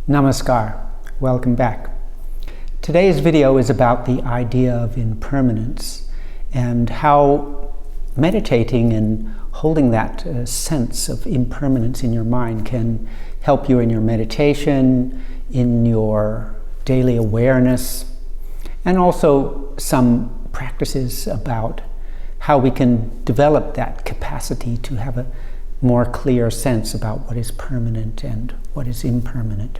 Namaskar. Welcome back. Today's video is about the idea of impermanence and how meditating and holding that sense of impermanence in your mind can help you in your meditation, in your daily awareness, and also some practices about how we can develop that capacity to have a more clear sense about what is permanent and what is impermanent.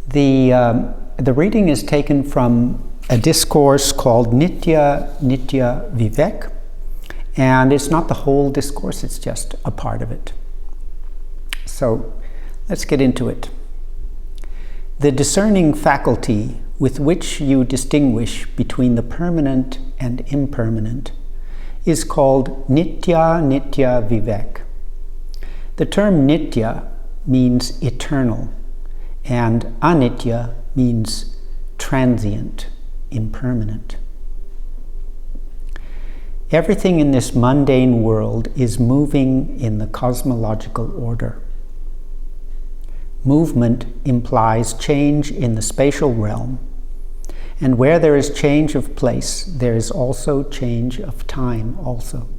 The reading is taken from a discourse called Nitya Vivek, and it's not the whole discourse, it's just a part of it. So let's get into it. The discerning faculty with which you distinguish between the permanent and impermanent is called Nitya Vivek. The term Nitya means eternal, and Anitya means transient, impermanent. Everything in this mundane world is moving in the cosmological order. Movement implies change in the spatial realm, and where there is change of place, there is also change of time also.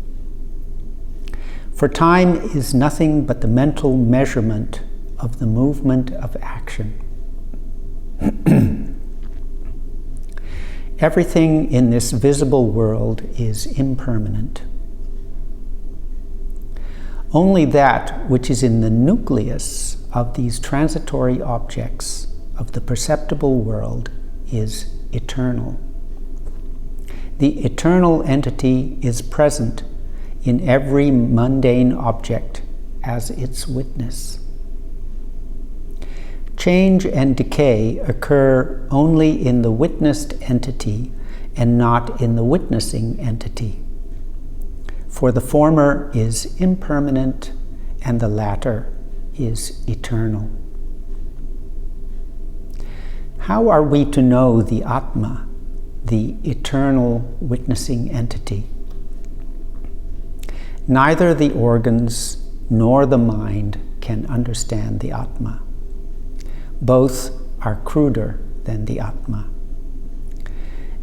For time is nothing but the mental measurement of the movement of action. Everything in this visible world is impermanent. Only that which is in the nucleus of these transitory objects of the perceptible world is eternal. The eternal entity is present in every mundane object as its witness. Change and decay occur only in the witnessed entity and not in the witnessing entity. For the former is impermanent and the latter is eternal. How are we to know the Atma, the eternal witnessing entity? Neither the organs nor the mind can understand the Atma. Both are cruder than the Atma.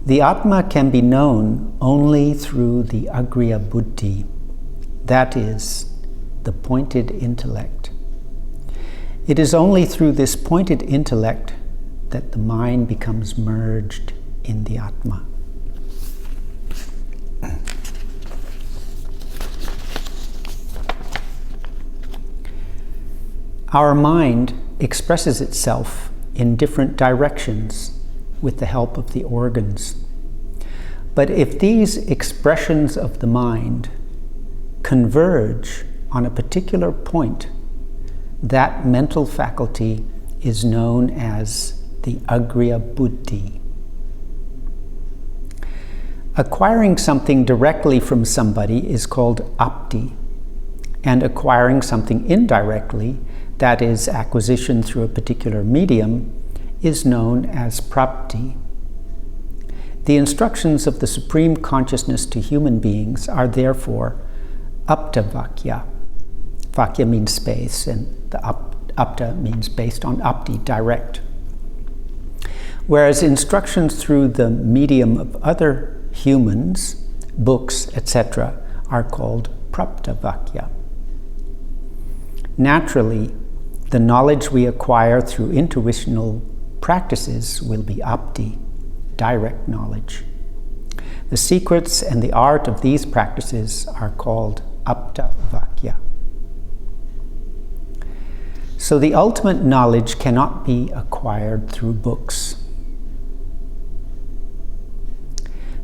The Atma can be known only through the Agriya Buddhi, that is, the pointed intellect. It is only through this pointed intellect that the mind becomes merged in the Atma. Our mind expresses itself in different directions with the help of the organs. But if these expressions of the mind converge on a particular point, that mental faculty is known as the Agriya Buddhi. Acquiring something directly from somebody is called apti, and acquiring something indirectly, that is, acquisition through a particular medium, is known as prapti. The instructions of the Supreme Consciousness to human beings are therefore apta-vakya. Vakya means space, and the apta means based on apti, direct. Whereas instructions through the medium of other humans, books, etc., are called prapta-vakya. Naturally, the knowledge we acquire through intuitional practices will be apti, direct knowledge. The secrets and the art of these practices are called apta-vakya. So the ultimate knowledge cannot be acquired through books.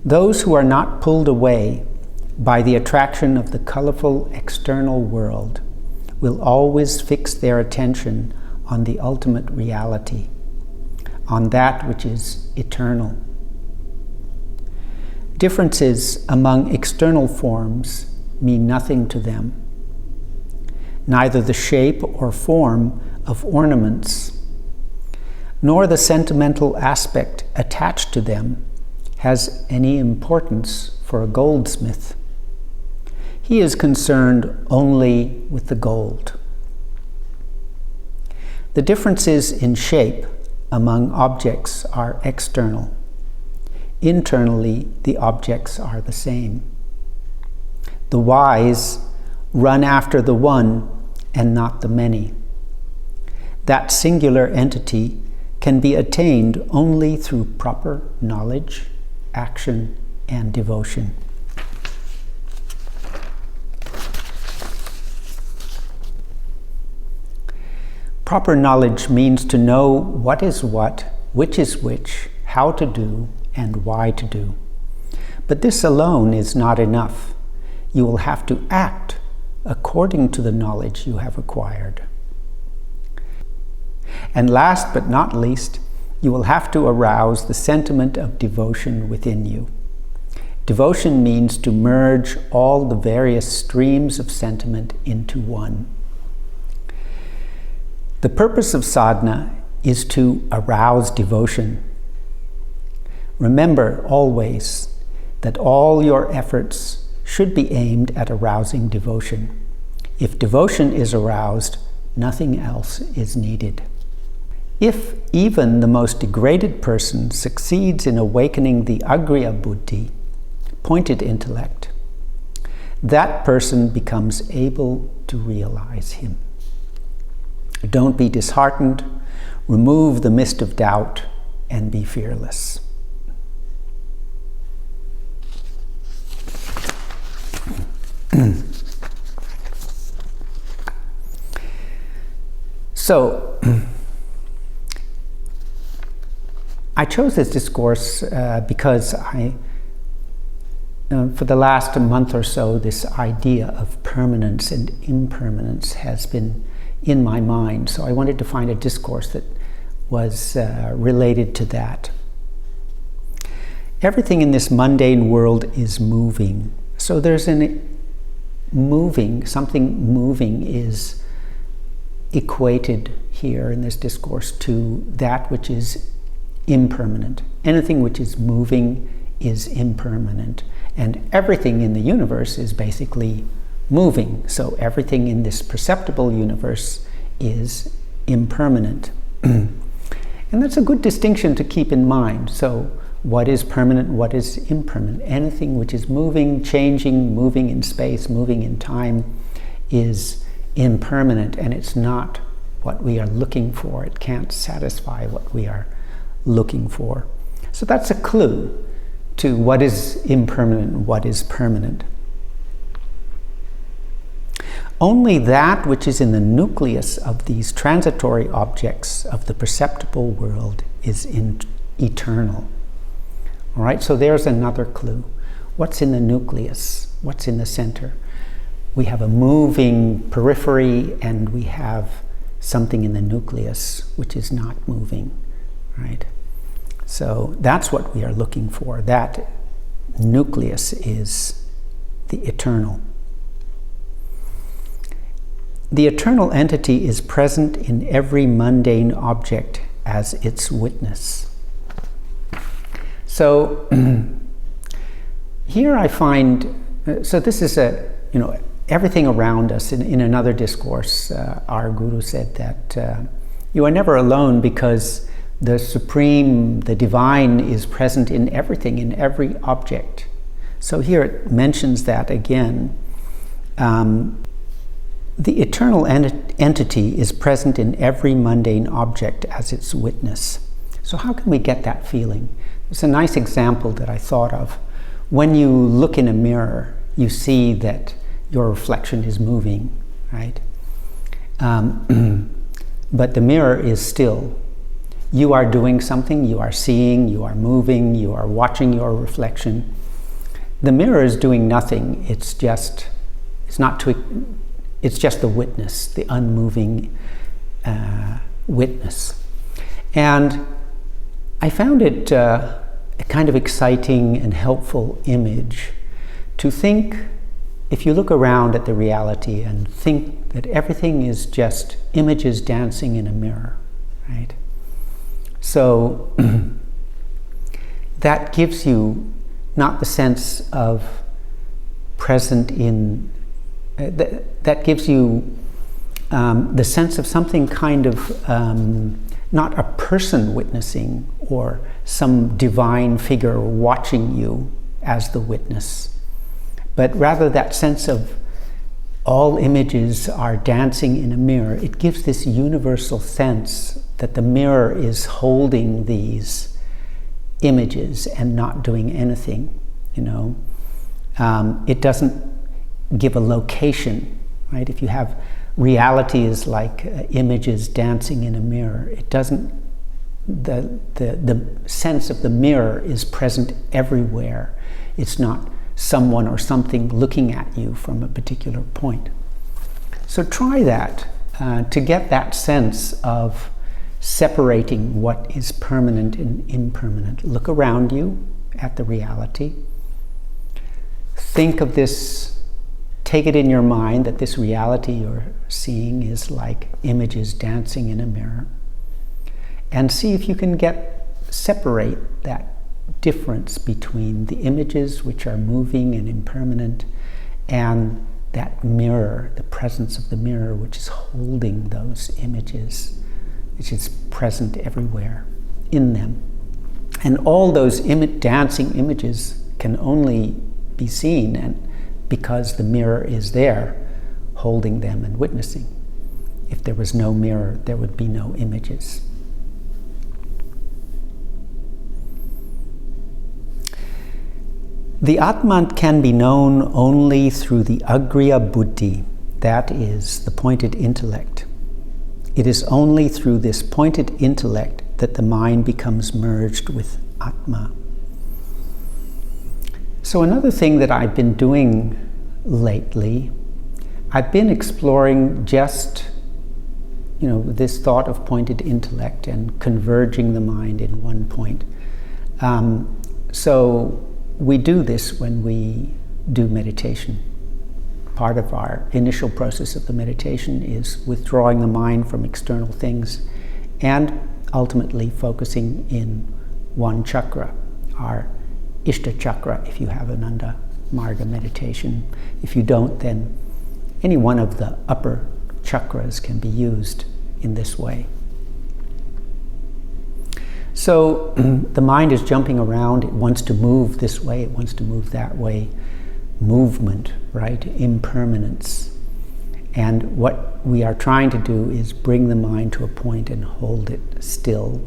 Those who are not pulled away by the attraction of the colorful external world will always fix their attention on the ultimate reality, on that which is eternal. Differences among external forms mean nothing to them. Neither the shape or form of ornaments, nor the sentimental aspect attached to them has any importance for a goldsmith. He is concerned only with the gold. The differences in shape among objects are external. Internally, the objects are the same. The wise run after the one and not the many. That singular entity can be attained only through proper knowledge, action, and devotion. Proper knowledge means to know what is what, which is which, how to do, and why to do. But this alone is not enough. You will have to act according to the knowledge you have acquired. And last but not least, you will have to arouse the sentiment of devotion within you. Devotion means to merge all the various streams of sentiment into one. The purpose of sadhana is to arouse devotion. Remember always that all your efforts should be aimed at arousing devotion. If devotion is aroused, nothing else is needed. If even the most degraded person succeeds in awakening the agriya buddhi, pointed intellect, that person becomes able to realize him. Don't be disheartened, remove the mist of doubt, and be fearless. So, I chose this discourse because for the last month or so, this idea of permanence and impermanence has been in my mind. So I wanted to find a discourse that was related to that. Everything in this mundane world is moving. So there's something moving is equated here in this discourse to that which is impermanent. Anything which is moving is impermanent. And everything in the universe is basically moving. So everything in this perceptible universe is impermanent. And that's a good distinction to keep in mind. So what is permanent, what is impermanent? Anything which is moving, changing, moving in space, moving in time is impermanent, and it's not what we are looking for. It can't satisfy what we are looking for. So that's a clue to what is impermanent and what is permanent. Only that which is in the nucleus of these transitory objects of the perceptible world is eternal. All right, so there's another clue. What's in the nucleus? What's in the center? We have a moving periphery, and we have something in the nucleus which is not moving, right? So that's what we are looking for. That nucleus is the eternal. The eternal entity is present in every mundane object as its witness. So here I find, so this is everything around us. In another discourse, our guru said that you are never alone because the supreme, the divine is present in everything, in every object. So here it mentions that again. The eternal entity is present in every mundane object as its witness. So how can we get that feeling? It's a nice example that I thought of. When you look in a mirror, you see that your reflection is moving, right? But the mirror is still. You are doing something, you are seeing, you are moving, you are watching your reflection. The mirror is doing nothing. It's just the witness, the unmoving witness. And I found it a kind of exciting and helpful image to think, if you look around at the reality and think that everything is just images dancing in a mirror, right? So that gives you not the sense of present in, that gives you the sense of something kind of, not a person witnessing or some divine figure watching you as the witness, but rather that sense of all images are dancing in a mirror. It gives this universal sense that the mirror is holding these images and not doing anything, you know. It doesn't give a location, right? If you have reality is like images dancing in a mirror, it doesn't, the sense of the mirror is present everywhere. It's not someone or something looking at you from a particular point. So try that to get that sense of separating what is permanent and impermanent. Look around you at the reality. Think of this, take it in your mind that this reality you're seeing is like images dancing in a mirror. And see if you can separate that difference between the images which are moving and impermanent and that mirror, the presence of the mirror which is holding those images, which is present everywhere in them. And all those dancing images can only be seen because the mirror is there holding them and witnessing. If there was no mirror, there would be no images. The Atman can be known only through the Agriya Buddhi, that is, the pointed intellect. It is only through this pointed intellect that the mind becomes merged with Atma. So another thing that I've been doing lately, I've been exploring just, this thought of pointed intellect and converging the mind in one point. So we do this when we do meditation. Part of our initial process of the meditation is withdrawing the mind from external things and ultimately focusing in one chakra, our Ishta chakra, if you have Ananda Marga meditation. If you don't, then any one of the upper chakras can be used in this way. So the mind is jumping around. It wants to move this way, it wants to move that way. Movement, right? Impermanence. And what we are trying to do is bring the mind to a point and hold it still.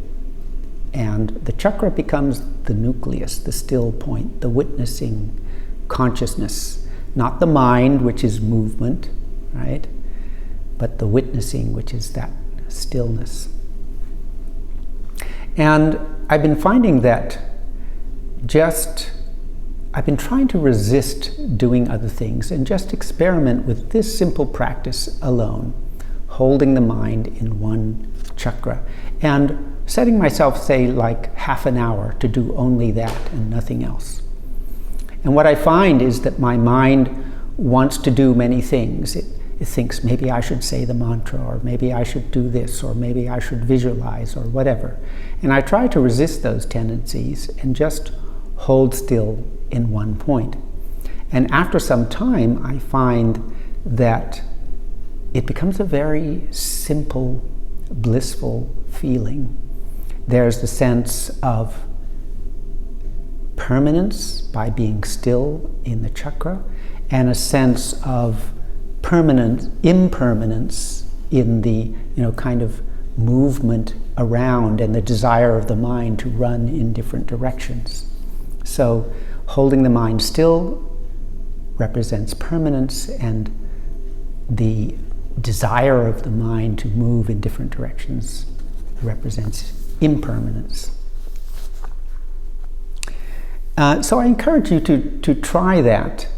And the chakra becomes the nucleus, the still point, the witnessing consciousness. Not the mind, which is movement, right? But the witnessing, which is that stillness. And I've been finding that I've been trying to resist doing other things and just experiment with this simple practice alone, holding the mind in one chakra and setting myself, say, like half an hour to do only that and nothing else. And what I find is that my mind wants to do many things. It thinks maybe I should say the mantra, or maybe I should do this, or maybe I should visualize, or whatever. And I try to resist those tendencies and just hold still in one point. And after some time, I find that it becomes a very simple, blissful feeling. There's the sense of permanence by being still in the chakra, and a sense of impermanence in the kind of movement around and the desire of the mind to run in different directions. So holding the mind still represents permanence, and the desire of the mind to move in different directions represents impermanence. So I encourage you to try that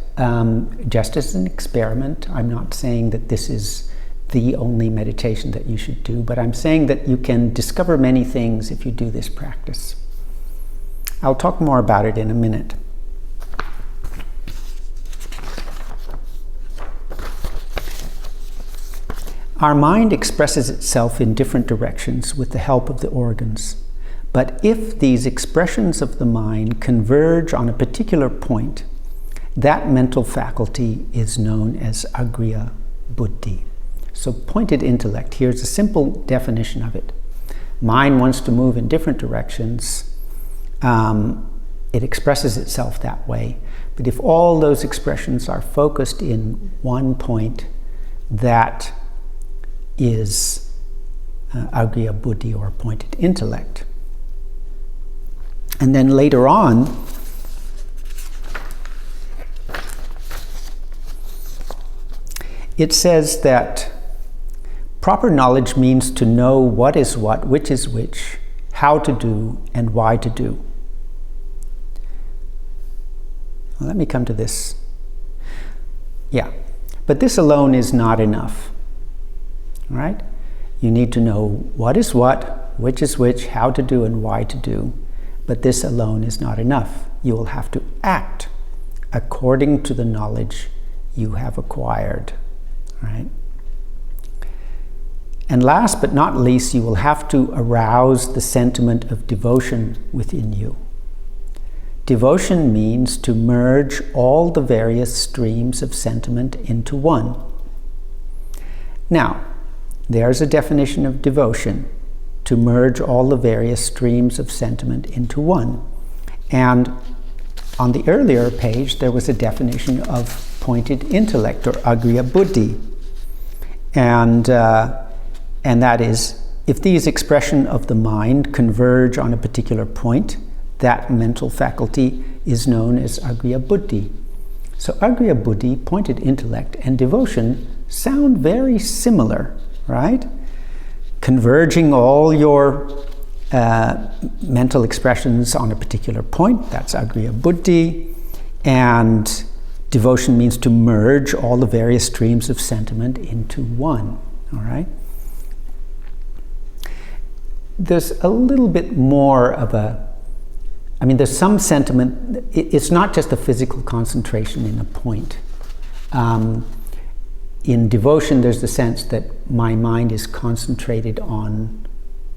just as an experiment. I'm not saying that this is the only meditation that you should do, but I'm saying that you can discover many things if you do this practice. I'll talk more about it in a minute. Our mind expresses itself in different directions with the help of the organs. But if these expressions of the mind converge on a particular point, that mental faculty is known as Agriya Buddhi. So pointed intellect, here's a simple definition of it. Mind wants to move in different directions. It expresses itself that way. But if all those expressions are focused in one point, that is agriya buddhi, or pointed intellect. And then later on, it says that proper knowledge means to know what is what, which is which, how to do, and why to do. Well, let me come to this. Yeah, but this alone is not enough, right? You need to know what is what, which is which, how to do, and why to do. But this alone is not enough. You will have to act according to the knowledge you have acquired, right? And last but not least, you will have to arouse the sentiment of devotion within you. Devotion means to merge all the various streams of sentiment into one. Now, there's a definition of devotion: to merge all the various streams of sentiment into one. And on the earlier page, there was a definition of pointed intellect, or agriya buddhi. And that is, if these expressions of the mind converge on a particular point, that mental faculty is known as agriya buddhi. So agriya buddhi, pointed intellect, and devotion sound very similar, right? Converging all your mental expressions on a particular point, that's agriya buddhi. And devotion means to merge all the various streams of sentiment into one, all right? There's a little bit more of there's some sentiment. It's not just a physical concentration in a point. In devotion, there's the sense that my mind is concentrated on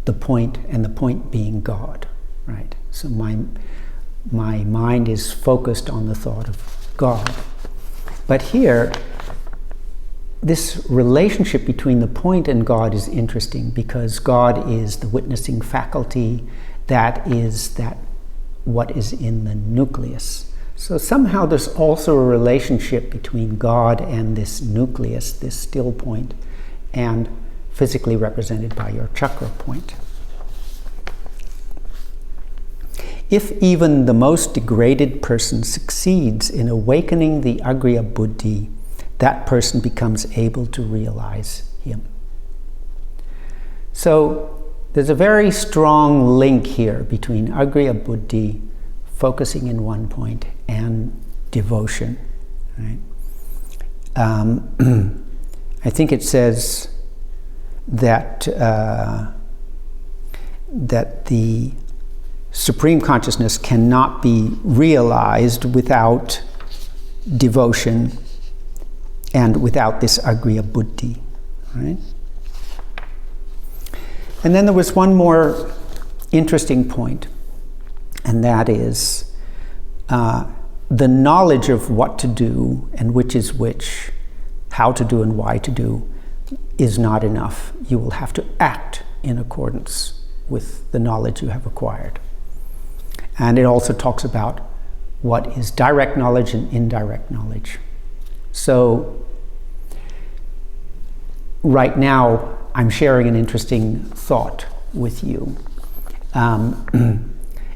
the point, and the point being God, right? So my mind is focused on the thought of God. But here, this relationship between the point and God is interesting, because God is the witnessing faculty, that is what is in the nucleus. So somehow there's also a relationship between God and this nucleus, this still point, and physically represented by your chakra point. If even the most degraded person succeeds in awakening the agriya buddhi, that person becomes able to realize him. So there's a very strong link here between agriya buddhi, focusing in one point, and devotion, right? I think it says that that the supreme consciousness cannot be realized without devotion and without this agriya buddhi, right? And then there was one more interesting point, and that is the knowledge of what to do and which is which, how to do and why to do, is not enough. You will have to act in accordance with the knowledge you have acquired. And it also talks about what is direct knowledge and indirect knowledge. So right now, I'm sharing an interesting thought with you. And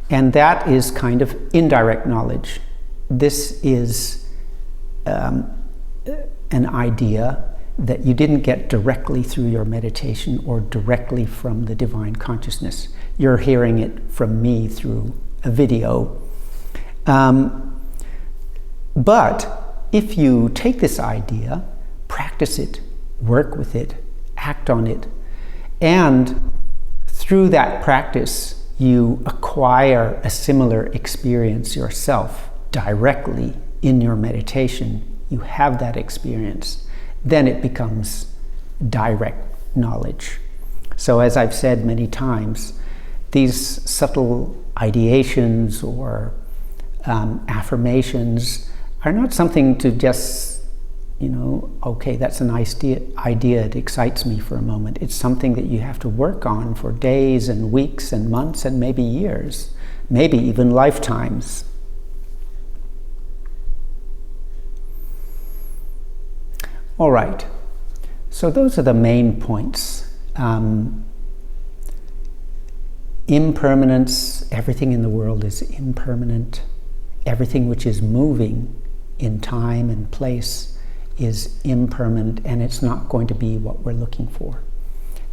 that is kind of indirect knowledge. This is an idea that you didn't get directly through your meditation or directly from the divine consciousness. You're hearing it from me through a video. But if you take this idea, practice it, work with it, act on it, and through that practice you acquire a similar experience yourself directly in your meditation, you have that experience, then it becomes direct knowledge. So as I've said many times, these subtle ideations or affirmations are not something to just okay, that's a nice idea, it excites me for a moment. It's something that you have to work on for days and weeks and months and maybe years, maybe even lifetimes. All right, so those are the main points. Impermanence, everything in the world is impermanent. Everything which is moving in time and place is impermanent, and it's not going to be what we're looking for.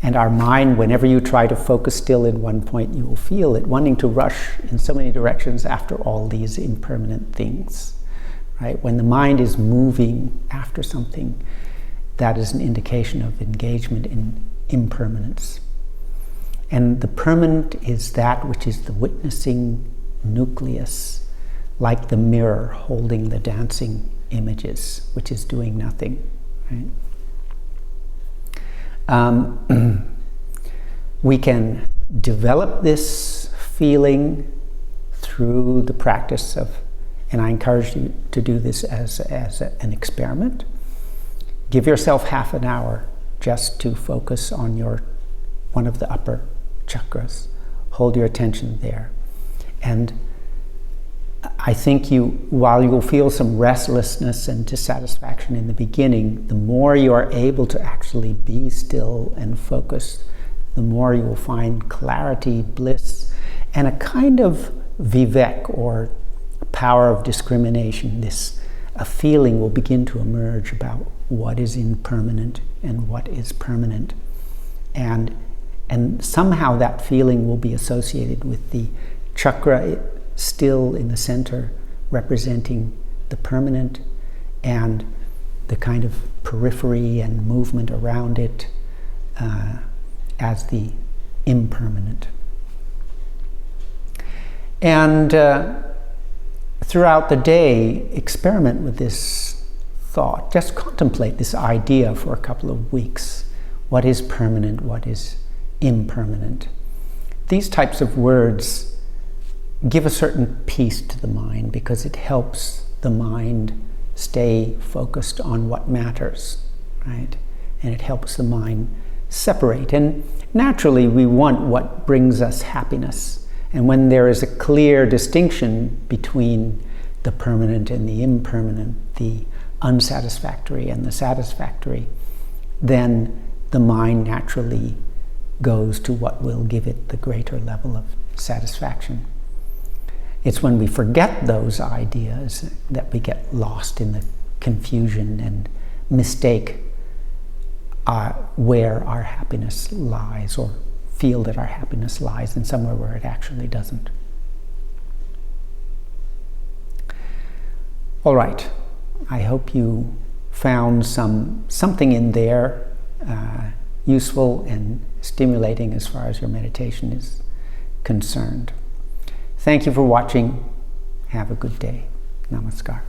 And our mind, whenever you try to focus still in one point, you will feel it wanting to rush in so many directions after all these impermanent things. Right? When the mind is moving after something, that is an indication of engagement in impermanence. And the permanent is that which is the witnessing nucleus, like the mirror holding the dancing images, which is doing nothing. Right? We can develop this feeling through the practice of, and I encourage you to do this as an experiment. Give yourself half an hour just to focus on one of the upper chakras. Hold your attention there. And I think while you'll feel some restlessness and dissatisfaction in the beginning, the more you are able to actually be still and focused, the more you will find clarity, bliss, and a kind of vivek, or power of discrimination. A feeling will begin to emerge about what is impermanent and what is permanent. And somehow that feeling will be associated with the chakra still in the center, representing the permanent, and the kind of periphery and movement around it as the impermanent. And throughout the day, experiment with this thought. Just contemplate this idea for a couple of weeks. What is permanent? What is impermanent? These types of words give a certain peace to the mind, because it helps the mind stay focused on what matters, right? And it helps the mind separate. And naturally, we want what brings us happiness. And when there is a clear distinction between the permanent and the impermanent, the unsatisfactory and the satisfactory, then the mind naturally goes to what will give it the greater level of satisfaction. It's when we forget those ideas that we get lost in the confusion and mistake where our happiness lies, or feel that our happiness lies in somewhere where it actually doesn't. All right, I hope you found something in there useful and stimulating as far as your meditation is concerned. Thank you for watching. Have a good day. Namaskar.